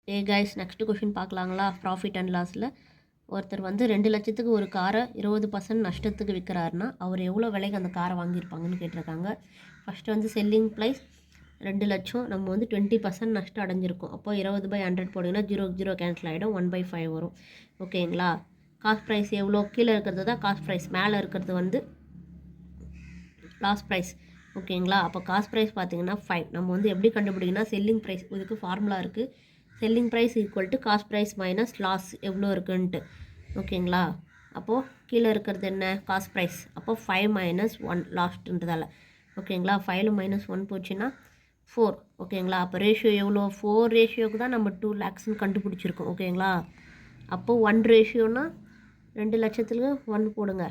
Guys next question பார்க்கலாங்களா? Profit and லாஸில் ஒருத்தர் வந்து 2 லட்சத்துக்கு ஒரு காரை 20% நஷ்டத்துக்கு விற்கிறாருன்னா அவர் எவ்வளோ விலைக்கு அந்த காரை வாங்கியிருப்பாங்கன்னு கேட்டிருக்காங்க. ஃபஸ்ட்டு வந்து செல்லிங் ப்ரைஸ் 2 லட்சம், நம்ம வந்து 20% நஷ்டம் அடைஞ்சிருக்கோம். அப்போ 20/100 போட்டிங்கன்னா 0 கேன்சல் ஆகிடும், 1/5 வரும். ஓகேங்களா? காஸ்ட் ப்ரைஸ் எவ்வளோ? கீழே இருக்கிறது தான் காஸ்ட் ப்ரைஸ், மேலே இருக்கிறது வந்து லாஸ் ப்ரைஸ். ஓகேங்களா? அப்போ காஸ்ட் ப்ரைஸ் பார்த்தீங்கன்னா 5. நம்ம வந்து எப்படி கண்டுபிடிக்கணும்னா செல்லிங் ப்ரைஸ், இதுக்கு ஃபார்முலா இருக்குது. Selling price equal to cost price minus loss எவ்வளோ இருக்குன்ட்டு. ஓகேங்களா? அப்போது கீழே இருக்கிறது என்ன? Cost price. அப்போது 5 - 1 லாஸ்ட்டுன்றதால. ஓகேங்களா? 5 - 1 போச்சுன்னா 4. ஓகேங்களா? அப்போ ரேஷியோ எவ்வளோ? 4 ரேஷியோக்கு தான் நம்ம 2 lakhsன்னு கண்டுபிடிச்சிருக்கோம். ஓகேங்களா? அப்போது 1 ரேஷியோனா 2 லட்சத்துக்கு 1 போடுங்க,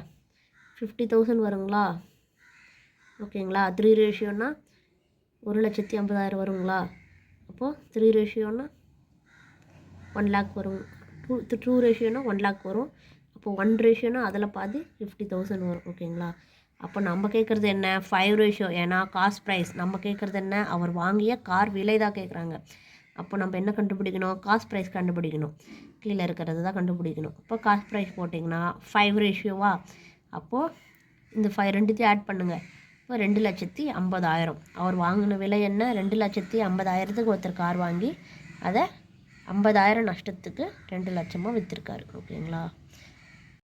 50,000 வருங்களா? ஓகேங்களா? 3 ரேஷியோனா 1,50,000 வருங்களா? அப்போது 3 ரேஷியோனா 1 lakh வரும். 2 ரேஷியோனா 1 lakh வரும். அப்போ 1 ரேஷியோனா அதில் பாதி 50,000 வரும். ஓகேங்களா? அப்போ நம்ம கேட்குறது என்ன? 5 ரேஷியோ. ஏன்னா காஸ்ட் ப்ரைஸ். நம்ம கேட்குறது என்ன? அவர் வாங்கிய கார் விலை தான் கேட்குறாங்க. அப்போ நம்ம என்ன கண்டுபிடிக்கணும்? காஸ்ட் ப்ரைஸ் கண்டுபிடிக்கணும். கீழே இருக்கிறது தான் கண்டுபிடிக்கணும். இப்போ காஸ்ட் ப்ரைஸ் போட்டிங்கன்னா 5 ரேஷியோவா? அப்போது இந்த 5 ரெண்டுத்தையும் ஆட் பண்ணுங்கள். இப்போ 2,50,000. அவர் வாங்கின விலை என்ன? 2,50,000க்கு ஒருத்தர் கார் வாங்கி அதை 50,000 நஷ்டத்துக்கு 2 லட்சமாக விற்றுருக்காரு. ஓகேங்களா?